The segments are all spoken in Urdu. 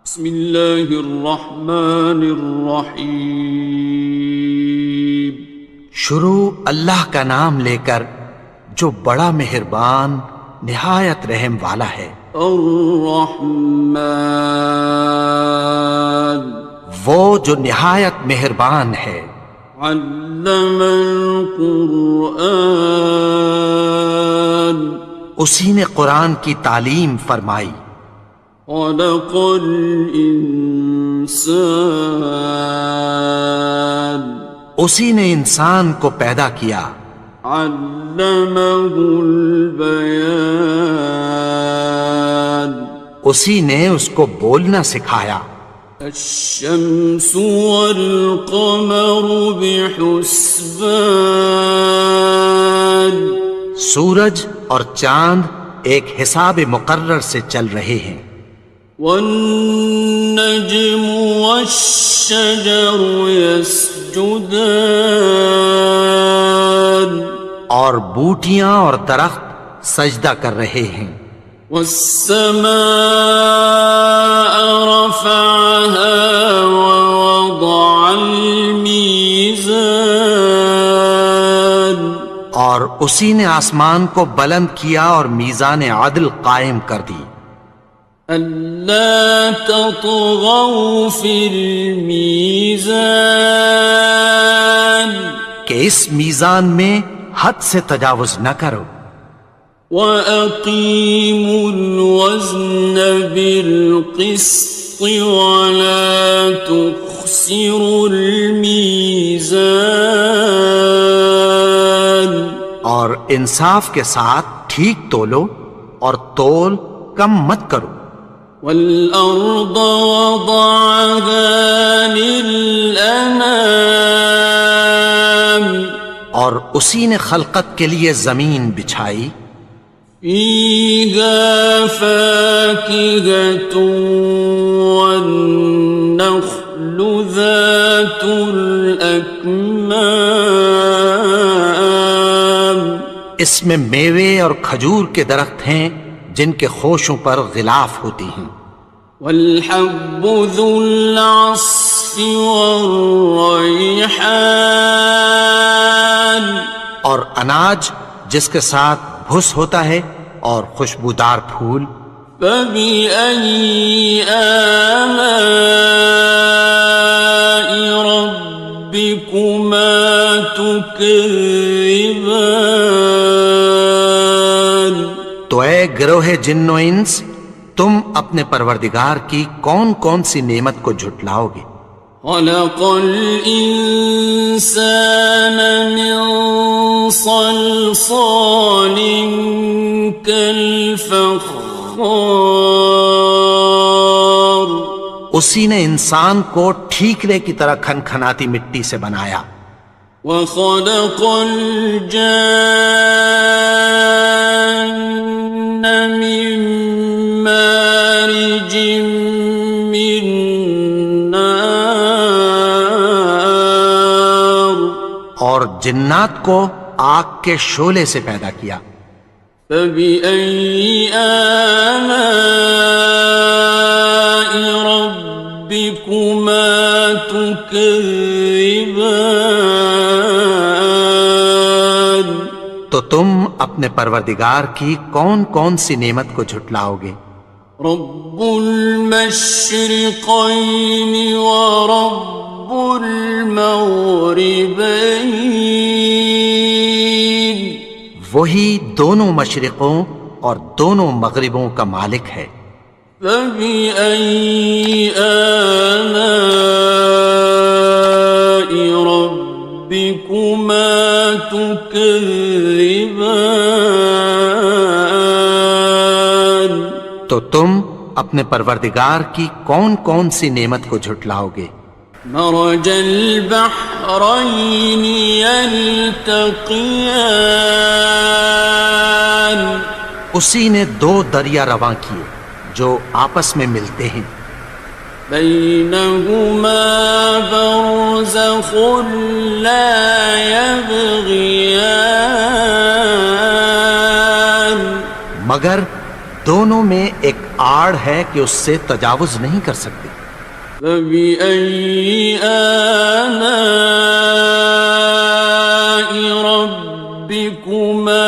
بسم اللہ الرحمن الرحیم۔ شروع اللہ کا نام لے کر جو بڑا مہربان نہایت رحم والا ہے۔ الرحمن، وہ جو نہایت مہربان ہے۔ علم القرآن، اسی نے قرآن کی تعلیم فرمائی۔ خلق الانسان، اسی نے انسان کو پیدا کیا۔ علمہ البیان، اسی نے اس کو بولنا سکھایا۔ الشمس والقمر بحسبان، سورج اور چاند ایک حساب مقرر سے چل رہے ہیں۔ والنجم والشجر يسجدان، اور بوٹیاں اور درخت سجدہ کر رہے ہیں۔ والسماء رفعها ووضع الميزان، اور اسی نے آسمان کو بلند کیا اور میزان عدل قائم کر دی۔ ألا تطغوا في الميزان، کہ اس میزان میں حد سے تجاوز نہ کرو۔ وَأَقِيمُوا الْوَزْنَ بِالْقِسْطِ وَلَا تُخْسِرُوا الْمِيزَانَ، اور انصاف کے ساتھ ٹھیک تولو اور تول کم مت کرو۔ وَالْأَرْضَ وَضَعَهَا لِلْأَنَامِ، اور اسی نے خلقت کے لیے زمین بچھائی۔ فِيهَا فَاكِهَةٌ وَالنَّخْلُ ذَاتُ الْأَكْمَامِ، اس میں میوے اور کھجور کے درخت ہیں جن کے خوشوں پر غلاف ہوتی ہیں۔ وَالْحَبُّ ذُو الْعَصْفِ وَالرَّيْحَانِ، اور اناج جس کے ساتھ بھس ہوتا ہے اور خوشبودار پھول۔ فَبِأَيِّ آلَاءِ رَبِّكُمَا تُكَذِّبَانِ، تو اے گروہ جن و انس، تم اپنے پروردگار کی کون کون سی نعمت کو جھٹلاؤ گے؟ خَلَقَ الْإِنسَانَ مِنْ صَلْصَالٍ كَالْفَخَّارِ، اسی نے انسان کو ٹھیکرے کی طرح کھنکھناتی مٹی سے بنایا۔ وَخَلَقَ الْجَانَّ مِن مَّارِجٍ مِّن نَّارٍ، اور جنات کو آگ کے شعلے سے پیدا کیا۔ فَبِأَيِّ آلَاءِ رَبِّكُمَا تُكَذِّبَانِ، تو تم اپنے پروردگار کی کون کون سی نعمت کو جھٹلاؤ گے؟ رب المشرقین ورب المغربین، وہی دونوں مشرقوں اور دونوں مغربوں کا مالک ہے۔ فَبِأَيِّ آلَاءِ رَبِّكُمَا تُكَذِّبَانِ، تو تم اپنے پروردگار کی کون کون سی نعمت کو جھٹلاؤ گے؟ مرج البحرین یلتقیان، اسی نے دو دریا رواں کیے جو آپس میں ملتے ہیں۔ بینہما برزخ لا یبغیان، مگر دونوں میں ایک آڑ ہے کہ اس سے تجاوز نہیں کر سکتے۔ فبأي آلاء ربكما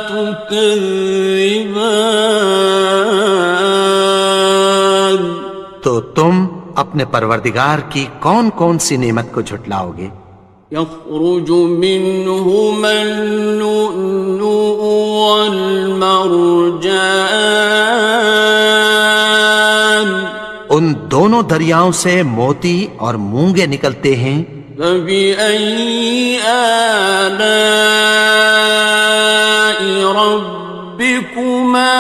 تكذبان؟ تو تم اپنے پروردگار کی کون کون سی نعمت کو جھٹلاؤ گے؟ يخرج منهما اللؤلؤ والمرجان، ان دونوں دریاؤں سے موتی اور مونگے نکلتے ہیں۔ فبأي آلاء ربكما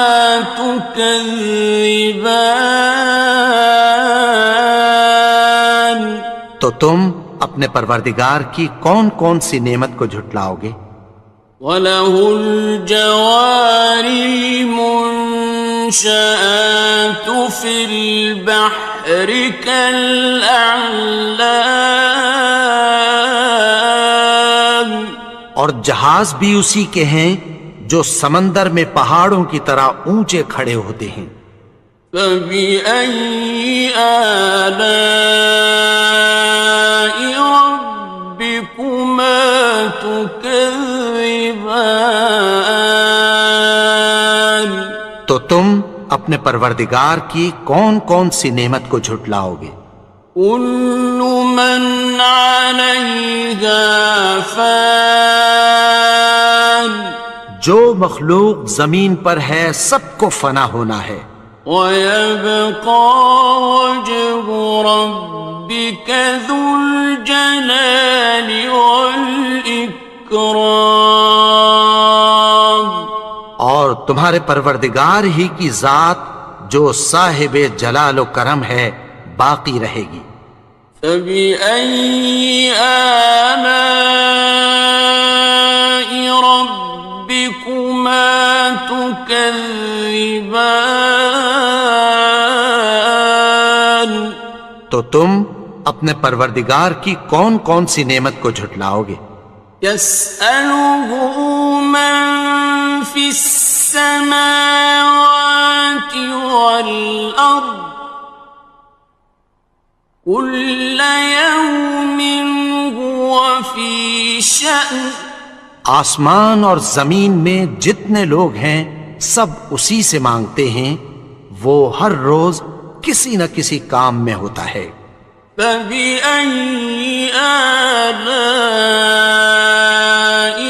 تكذبان؟ تو تم اپنے پروردگار کی کون کون سی نعمت کو جھٹلاؤ گے؟ وَلَهُ الْجَوَارِ الْمُنشَآتُ فِي الْبَحْرِ كَالْأَعْلَامِ، اور جہاز بھی اسی کے ہیں جو سمندر میں پہاڑوں کی طرح اونچے کھڑے ہوتے ہیں۔ فَبِأَيِّ آلَاءِ رَبِّكُمَا تُكَذِّبَانِ؟ تو تم اپنے پروردگار کی کون کون سی نعمت کو جھٹلاؤ گے؟ كُلُّ مَنْ عَلَيْهَا فَانٍ، جو مخلوق زمین پر ہے سب کو فنا ہونا ہے۔ وَيَبْقَى وَجْهُ رَبِّكَ ذُو الْجَلَالِ وَالْإِكْرَامِ، اور تمہارے پروردگار ہی کی ذات جو صاحب جلال و کرم ہے باقی رہے گی۔ فَبِأَيِّ آلَاءِ رَبِّكُمَا تُكَذِّبَانِ؟ تو تم اپنے پروردگار کی کون کون سی نعمت کو جھٹلاؤ گے؟ يَسْأَلُهُ مَن فِي السَّمَاوَاتِ وَالْأَرْضِ كُلَّ يَوْمٍ هُوَ فِي شَأْنٍ، آسمان اور زمین میں جتنے لوگ ہیں سب اسی سے مانگتے ہیں، وہ ہر روز کسی نہ کسی کام میں ہوتا ہے۔ فَبِأَيِّ آلَاءِ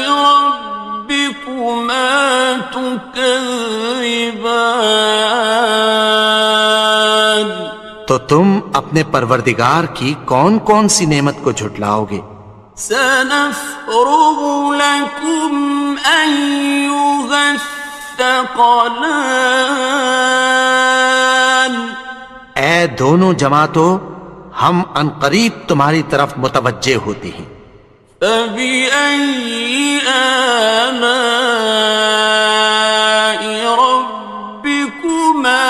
رَبِّكُمَا تُكَذِّبَانِ؟ تو تم اپنے پروردگار کی کون کون سی نعمت کو جھٹلاؤ گے؟ سَنَفْرُغُ لَكُمْ أَيُّهَ الثَّقَلَانِ، اے دونوں جماعتوں، ہم عنقریب تمہاری طرف متوجہ ہوتے ہیں۔ فَبِأَيِّ آلَاءِ رَبِّكُمَا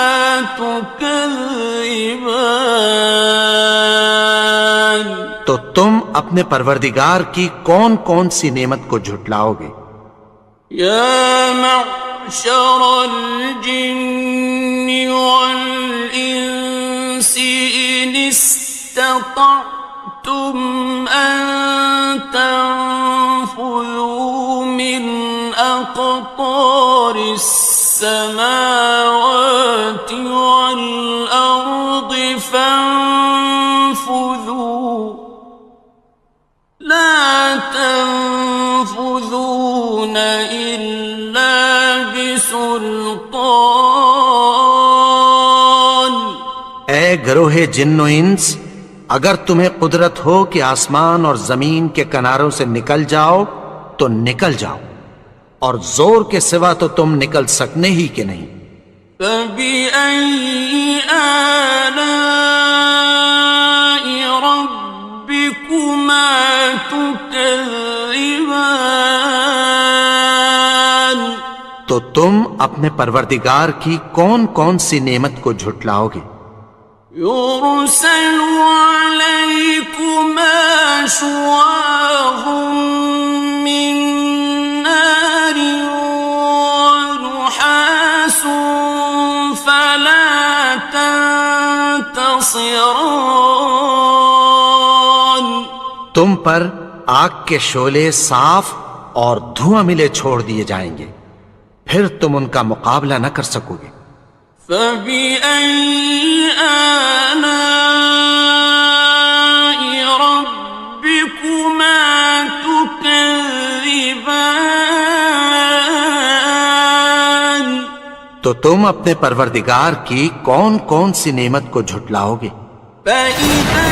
تُكَذِّبَانِ؟ تو تم اپنے پروردگار کی کون کون سی نعمت کو جھٹلاؤ گے؟ يَا مَعْشَرَ الْجِنِّ وَالْإِنسِ إِنِ اسْتَطَعْتُمْ أَن تَنفُذُوا مِنْ أَقْطَارِ السَّمَاوَاتِ وَالْأَرْضِ فَانفُذُوا لَا تَنفُذُونَ إِلَّا بِسُلْطَانٍ۔ اے گروہ جن و انس، اگر تمہیں قدرت ہو کہ آسمان اور زمین کے کناروں سے نکل جاؤ تو نکل جاؤ، اور زور کے سوا تو تم نکل سکنے ہی کہ نہیں۔ فَبِأَيِّ آلَاءِ رَبِّكُمَا تُكَذِّبَانِ؟ تو تم اپنے پروردگار کی کون کون سی نعمت کو جھٹلاؤ گے؟ يُرْسَلُ عَلَيْكُمَا شُوَاظٌ مِّن نَّارٍ وَنُحَاسٌ تنتصران. تم پر آگ کے شعلے صاف اور دھواں ملے چھوڑ دیے جائیں گے، پھر تم ان کا مقابلہ نہ کر سکو گے۔ فَبِأَيِّ آلَاءِ رَبِّكُمَا تُكَذِّبَانِ. تو تم اپنے پروردگار کی کون کون سی نعمت کو جھٹلاؤ گے؟ فَإِذَا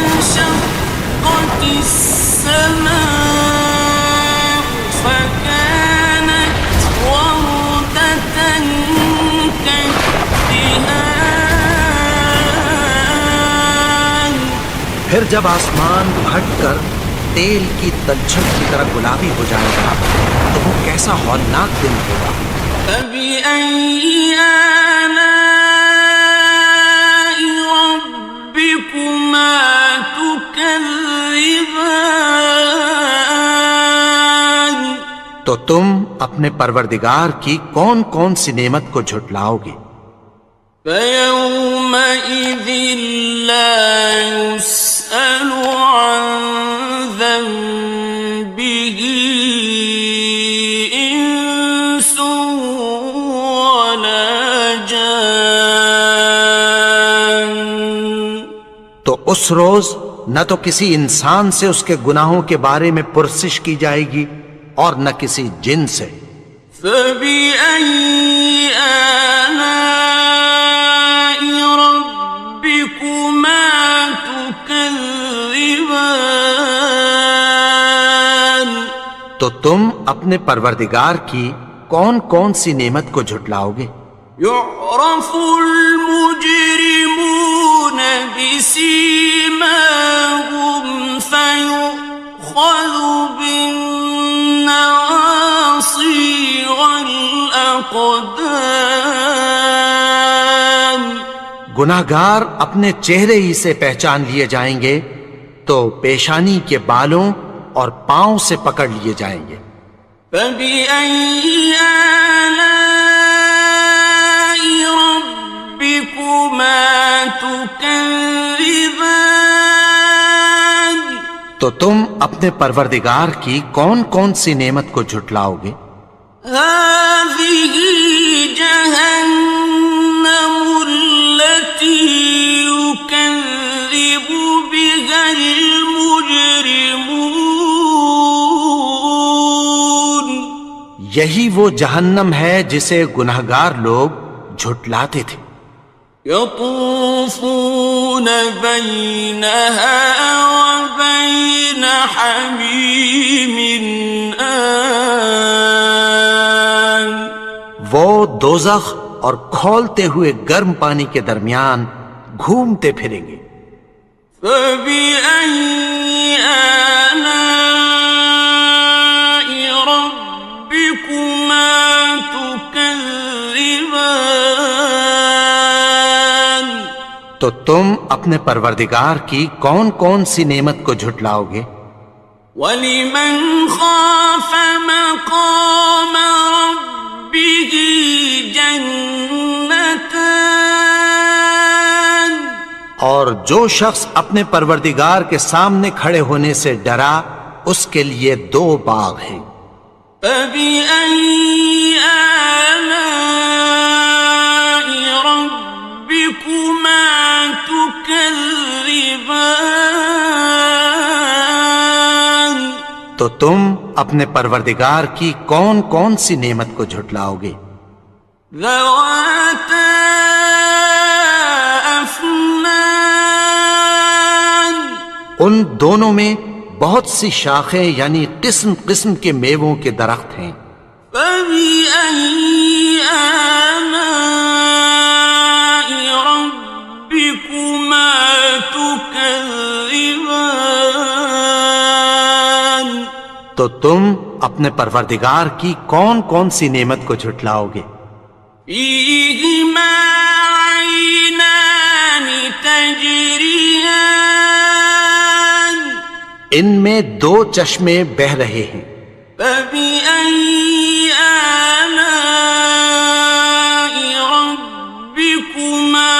انشَقَّتِ السَّمَاءُ فَكَانَتْ وَرْدَةً كَالدِّهَانِ. پھر جب آسمان پھٹ کر تیل کی تلچھٹ کی طرح گلابی ہو جائے گا تو وہ کیسا ہولناک دن ہوگا۔ فَبِأَيِّ آلَاءِ رَبِّكُمَا تُكَذِّبَانِ. تو تم اپنے پروردگار کی کون کون سی نعمت کو جھٹلاؤ گے؟ فَيَوْمَئِذٍ لَا يُسْأَلُ عَنْ ذَنبِهِ إِنسٌ وَلَا جَانٌ. تو اس روز نہ تو کسی انسان سے اس کے گناہوں کے بارے میں پرسش کی جائے گی اور نہ کسی جن سے۔ فَبِأَيِّ آلَاءِ رَبِّكُمَا تُكَذِّبَانِ. تو تم اپنے پروردگار کی کون کون سی نعمت کو جھٹلاؤ گے؟ يُعْرَفُ الْمُجْرِمُونَ بِسِيمَاهُمْ فَيُؤْخَذُ بِالنَّوَاصِي وَالْأَقْدَامِ. گناہگار اپنے چہرے ہی سے پہچان لیے جائیں گے تو پیشانی کے بالوں اور پاؤں سے پکڑ لیے جائیں گے۔ فَبِأَيِّ آلَاءِ رَبِّكُمَا تُكَذِّبَانِ. تو تم اپنے پروردگار کی کون کون سی نعمت کو جھٹلاؤ گے؟ هَٰذِهِ جَهَنَّمُ الَّتِي يُكَذِّبُ بِهَا الْمُجْرِمُونَ. یہی وہ جہنم ہے جسے گناہگار لوگ جھٹلاتے تھے۔ يَطُوفُونَ بَيْنَهَا وَبَيْنَ حَمِيمٍ آنٍ. وہ دوزخ اور کھولتے ہوئے گرم پانی کے درمیان گھومتے پھریں گے۔ فَبِأَيِّ آلَاءِ رَبِّكُمَا تُكَذِّبَانِ. تو تم اپنے پروردگار کی کون کون سی نعمت کو جھٹلاؤ گے؟ وَلِمَنْ خَافَ مَقَامَ رَبِّهِ جَنَّتَانِ. اور جو شخص اپنے پروردگار کے سامنے کھڑے ہونے سے ڈرا اس کے لیے 2 باغ ہیں۔ فَبِأَيِّ آلَاءِ رَبِّكُمَا تُكَذِّبَانِ. تو تم اپنے پروردگار کی کون کون سی نعمت کو جھٹلاؤ گے؟ ذَوَاتَا أَفْنَانٍ. ان دونوں میں بہت سی شاخیں یعنی قسم قسم کے میووں کے درخت ہیں۔ فَبِأَيِّ آلَاءِ رَبِّكُمَا تُكَذِّبَانِ. تو تم اپنے پروردگار کی کون کون سی نعمت کو جھٹلاؤ گے؟ فِيهِمَا عَيْنَانِ تَجْرِيَانِ. ان میں 2 چشمے بہہ رہے ہیں۔ فَبِأَيِّ آلَاءِ رَبِّكُمَا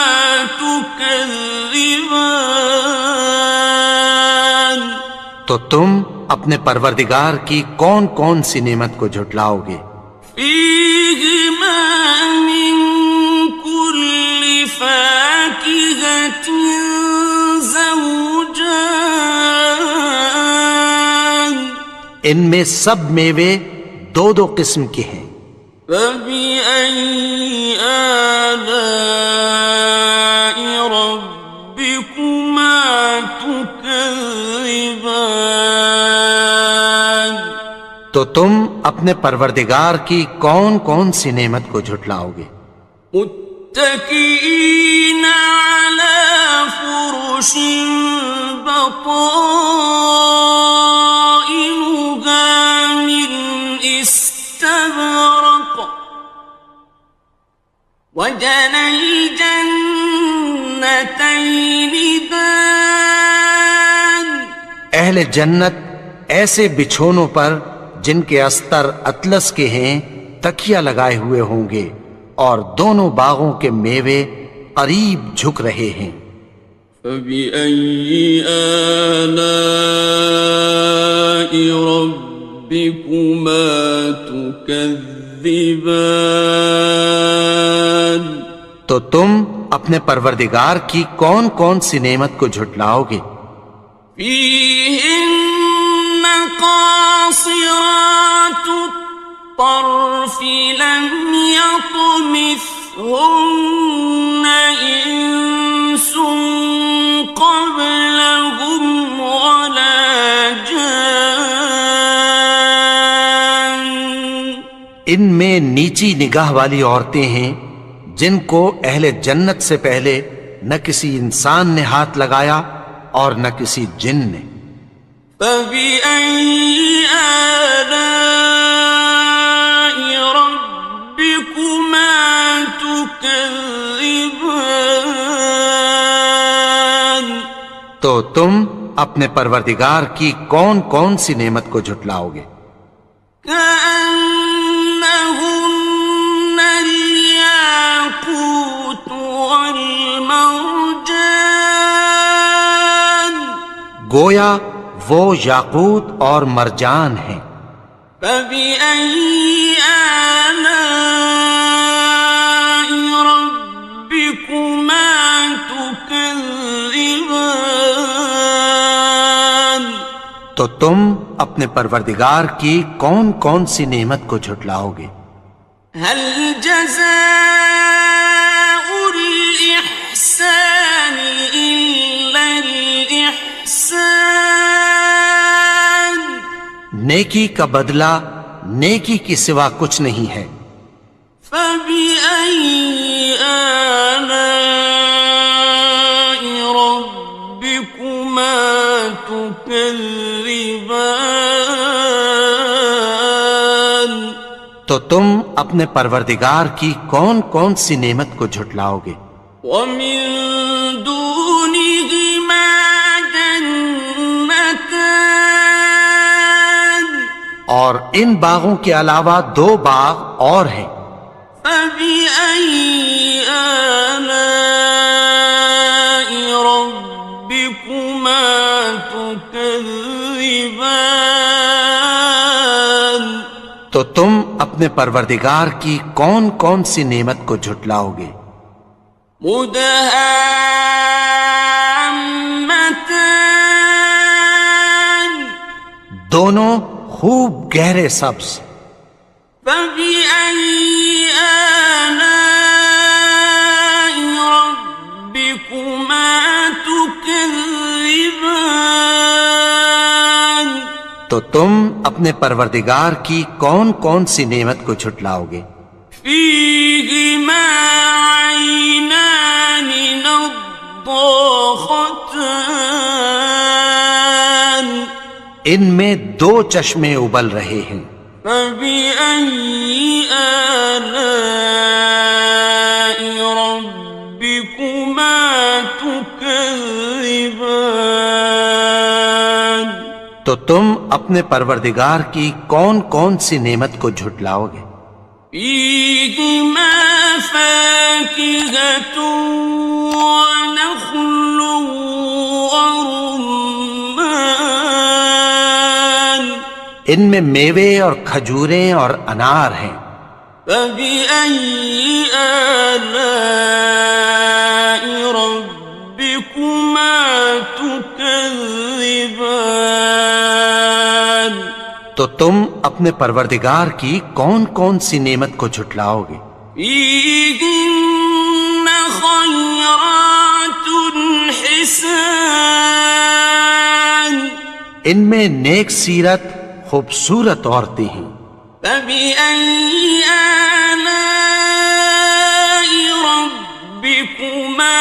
تُكَذِّبَانِ. تكذبان تو تم اپنے پروردگار کی کون کون سی نعمت کو جھٹلاؤ گے؟ فيهما من كل فاكهة زوجان ان میں سب میوے دو دو قسم کے ہیں۔ فبأي آلاء ربكما تكذبان تو تم اپنے پروردگار کی کون کون سی نعمت کو جھٹلاؤ گے؟ متكئين على فرش بطائنها من استبرق وجنى الجنتين دان اہل جنت ایسے بچھونوں پر جن کے استر اطلس کے ہیں تکیہ لگائے ہوئے ہوں گے، اور دونوں باغوں کے میوے قریب جھک رہے ہیں۔ فبأي آلاء ربكما تكذبان تو تم اپنے پروردگار کی کون کون سی نعمت کو جھٹلاؤ گے؟ فيهن قاصرات الطرف لم يطمثهن إنس قبلهم ولا جان ان میں نیچی نگاہ والی عورتیں ہیں جن کو اہل جنت سے پہلے نہ کسی انسان نے ہاتھ لگایا اور نہ کسی جن نے۔ فبأي آلاء ربكما تكذبان تو تم اپنے پروردگار کی کون کون سی نعمت کو جھٹلاؤ گے؟ كأنهن الياقوت والمرجان گویا وہ یاقوت اور مرجان ہیں۔ فبأي آلاء ربكما تكذبان تو تم اپنے پروردگار کی کون کون سی نعمت کو جھٹلاؤ گے؟ هل جزاء الإحسان إلا الإحسان نیکی کا بدلہ نیکی کی سوا کچھ نہیں ہے۔ فبأي آلاء ربكما تكذبان تو تم اپنے پروردگار کی کون کون سی نعمت کو جھٹلاؤ گے؟ ومن دونهما جنتان اور ان باغوں کے علاوہ دو باغ اور ہیں۔ فبأي آلاء ربكما تكذبان تو تم اپنے پروردگار کی کون کون سی نعمت کو جھٹلاؤ گے؟ مدهامتان دونوں خوب گہرے سبز۔ فبأي آلاء ربكما تكذبان تو تم اپنے پروردگار کی کون کون سی نعمت کو جھٹلاؤ گے؟ فيهما عينان نضاختان ان میں دو چشمے ابل رہے ہیں۔ فبأي آلاء ربكما تكذبان تو تم اپنے پروردگار کی کون کون سی نعمت کو جھٹلاؤ گے؟ فيهما فاكهة ونخل ورمان ان میں میوے اور کھجوریں اور انار ہیں. فبأي آلاء ربكما تكذبان تو تم اپنے پروردگار کی کون کون سی نعمت کو جھٹلاؤ گے؟ فيهن خيرات حسان ان میں نیک سیرت خوبصورت عورتیں ہیں. فبأي آلاء ربكما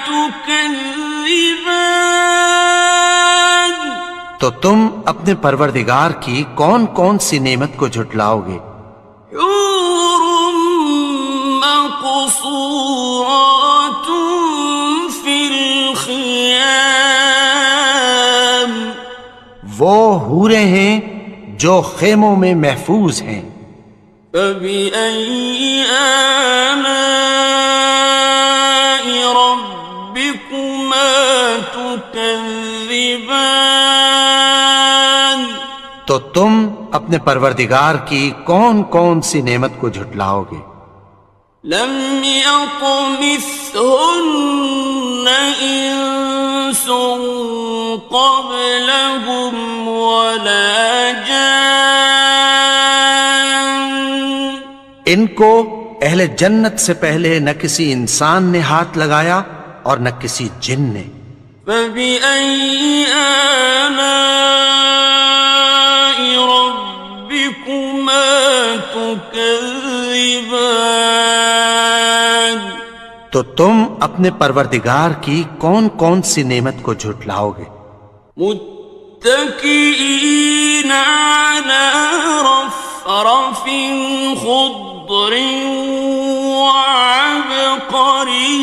تكذبان تو تم اپنے پروردگار کی کون کون سی نعمت کو جھٹلاؤ گے؟ حور مقصورات في الخيام وہ حوریں ہیں جو خیموں میں محفوظ ہیں. فبأي آلاء ربكما تكذبان تو تم اپنے پروردگار کی کون کون سی نعمت کو جھٹلاؤ گے؟ لم يطمثهن إنس قبلهم ولا جان ان کو اہل جنت سے پہلے نہ کسی انسان نے ہاتھ لگایا اور نہ کسی جن نے. فبأي آلاء ربكما تكذبان تو تم اپنے پروردگار کی کون کون سی نعمت کو جھٹلاؤ گے؟ متكئين على رفرف خضر وعبقري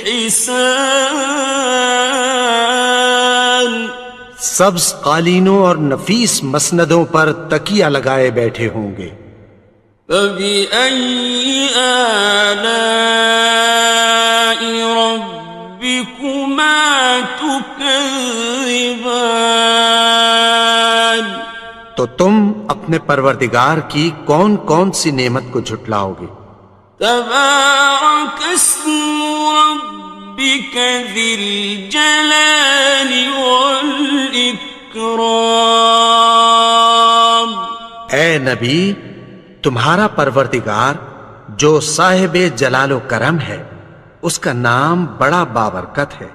حسان سبز قالینوں اور نفیس مسندوں پر تکیہ لگائے بیٹھے ہوں گے. فبأي آلاء ربكما تكذبان تو تم اپنے پروردگار کی کون کون سی نعمت کو جھٹلاؤ گے؟ تبارك اسم ربك ذي الجلال والإكرام اے نبی، تمہارا پروردگار جو صاحب جلال و کرم ہے، اس کا نام بڑا بابرکت ہے.